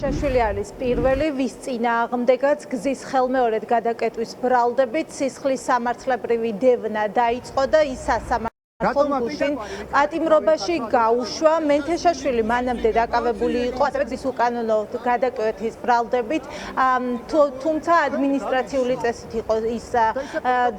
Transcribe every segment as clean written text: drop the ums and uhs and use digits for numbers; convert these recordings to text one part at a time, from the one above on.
შეშვილი არის პირველი, ვის წინააღმდეგაც გზის ხელმეორედ გადაკეტვის ბრალდებით სისხლის სამართლებრივი დევნა დაიწყო და ის სასამართლო გუშინ პატიმრობაში გაუშვა. მენთეშაშვილი მანამდე დაკავებული იყო ასევე გზის უკანონო გადაკეტვის ბრალდებით, თუმცა ადმინისტრაციული წესით იყო ის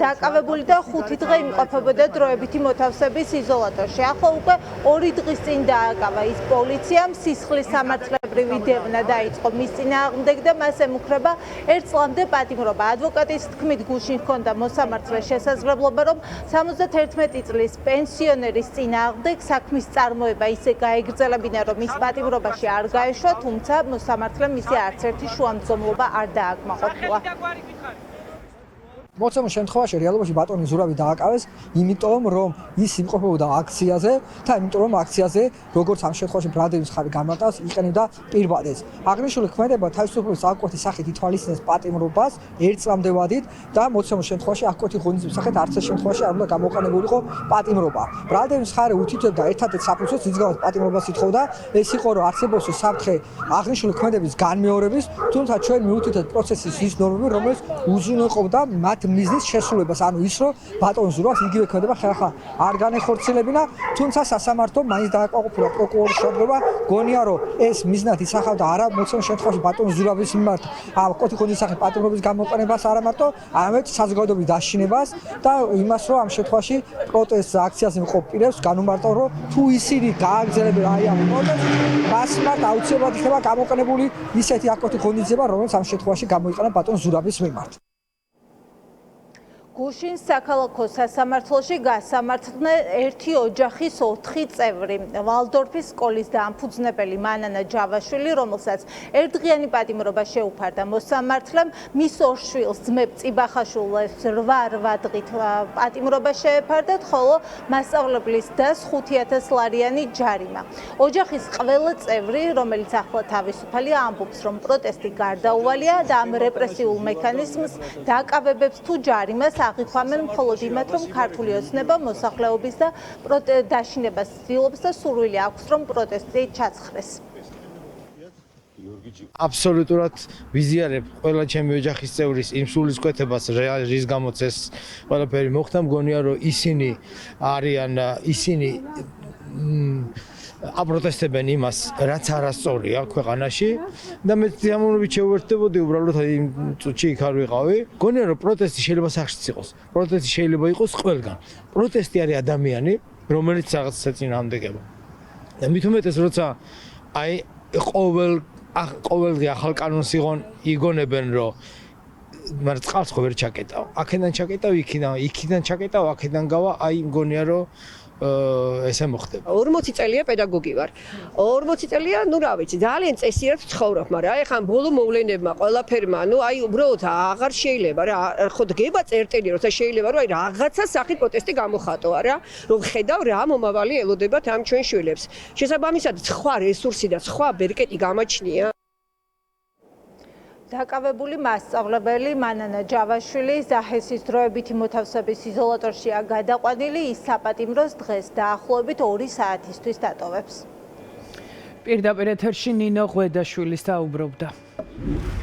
დაკავებული და 5 დღე იმყოფებოდა დროებითი მოთავსების იზოლატორში. ახლა უკვე 2 დღის წინ დააკავა ის პოლიციამ, სისხლის სამართლებრივი დევნა დაიწყო მის წინააღმდეგ და მას ემუქრება 1 წლამდე პატიმრობა. ადვოკატის თქმით, გუშინ ჰქონდა მოსამართლეს შესაძლებლობა, რომ 71 წლის პენსიონერის წინააღმდეგ საქმის წარმოება ისე გაეგრძელებინა, რომ ის პატიმრობაში არ გაეშვა, თუმცა მოსამართლემ მისი არც ერთი შუამდგომლობა არ დააკმაყოფილა. მოცემულ შემთხვევაში რეალობაში ბატონი ზურავი დააკავეს, იმიტომ რომ ის იმყოფებოდა აქციაზე და იმიტომ რომ აქციაზე, როგორც ამ შემთხვევაში ბრალდების ხარი გამარტავს, იყენებდა პირბადეს. აღნიშნული ქმედება თავისუფლების აღკვეთის სახით ითვალისწინებს პატიმრობას 1 წლამდე ვადით და მოცემულ შემთხვევაში აღკვეთი ღონისძიების სახით არც ერთ შემთხვევაში არ უნდა გამოყენებულიყო პატიმრობა. ბრალდების ხარი უთითებდა ერთადერთ საფუძველს, რის გამოც პატიმრობას ითხოვდა, ეს იყო რომ არსებობს საფრთხე აღნიშნული ქმედების განმეორების, თუმცა ჩვენ მივუთითებთ პროცესის ის ნორმები, რომელიც უზრუნველყოფდა მათ მიზნის შესრულებას, ანუ ის რომ ბატონ ზურავს იგივე ქმედება ხერხა არ განეხორციელებინა, თუმცა სასამართლომ მაინც დააკმაყოფილა პროკურორის შედგება, გონია რომ ეს მიზნად ისახავდა არა მოცემულ შემთხვევაში ბატონ ზურაბის მიმართ აღკვეთი ღონისძიების სახით პატიმრობის გამოყენებას არა მარტო, არამედ საზოგადოების დაშინებას და იმას რომ ამ შემთხვევაში პროტესტ აქციაზე მყოფ პირებს განუმარტავ რომ თუ ისინი გააგრძელებენ აი ამ პროტესტს, მას მიმართ აუცილებლად იქნება გამოყენებული ისეთი აღკვეთი ღონისძიება, რომელიც ამ შემთხვევაში გამოიყენა ბატონ ზურაბის მიმართ. გუშინ საქალაქო სასამართლოში გასამართლდნენ ერთი ოჯახის 4 წევრი. ვალდორფის სკოლის დამფუძნებელი მანანა ჯავაშვილი, რომელსაც ერთდღიანი პატიმრობა შეუფარდა მოსამართლემ, მის 2 შვილს ძმებ წიბახაშვილს 8 დღით პატიმრობა შეეფარდათ, ხოლო მასწავლებლის დას 5000 ლარიანი ჯარიმა. ოჯახის ყველა წევრი, რომელიც ახლა თავისუფალია, ამბობს, რომ პროტესტი გარდაუვალია და ამ რეპრესიულ მექანიზმს დაკავებებს თუ ჯარიმას აღიქვამენ მხოლოდ იმათ, რომ ქართული ოცნება მოსახლეობის და დაშინებას ცდილობს და სურვილი აქვს, რომ პროტესტი ჩაცხრეს. აბსოლუტურად ვიზიარებ ყველა ჩემი ოჯახის წევრის იმ სულისკვეთებას, რის გამოც ეს ყველაფერი მოხდა, მგონია რომ ისინი არიან აპროტესტებენ იმას, რაც არასწორია ქვეყანაში და მე სიამოვნებით შევერთდებოდი უბრალოდ იმ წუთში იქ არ ვიყავი. გონია რომ პროტესტი შეიძლება სახშიც იყოს. პროტესტი შეიძლება იყოს ყველგან. პროტესტი არის ადამიანი, რომელიც რაღაცა წინააღმდეგება. და მით უმეტეს როცა აი ყოველდღე ახალ კანონს იგონებენ, რომ მაგრამ წყალს ხო ვერ ჩაკეტავ. აქედან ჩაკეტავ, იქიდან ჩაკეტავ, აქედან გავა, აი მგონია რომ ესე მოხდება. 40 წელია პედაგოგი ვარ. 40 წელია, ნუ რა ვიცი, ძალიან წესიერ ცხოვრობ, მაგრამ აი ხან ბოლო მოვლენებმა, ყველაფერმა, ნუ აი უბრალოდ აღარ შეიძლება რა, ხო დგება წერტილი, როცა შეიძლება რომ აი რაღაცა სახით პროტესტი გამოხატო, არა? რომ ხედავ რა მომავალი ელოდებათ ამ ჩვენ შვილებს. შესაბამისად, სხვა რესურსი და სხვა ბერკეტი გამაჩნია. დაკავებული მასწავლებელი მანანა ჯავაშვილი ზაჰესის დროებითი მოთავსების იზოლატორშია გადაყვანილი, ის საპატიმროს დღეს დაახლოებით 2 საათისთვის დატოვებს. პირდაპირ ეთერში ნინო ღვედაშვილი საუბრობდა.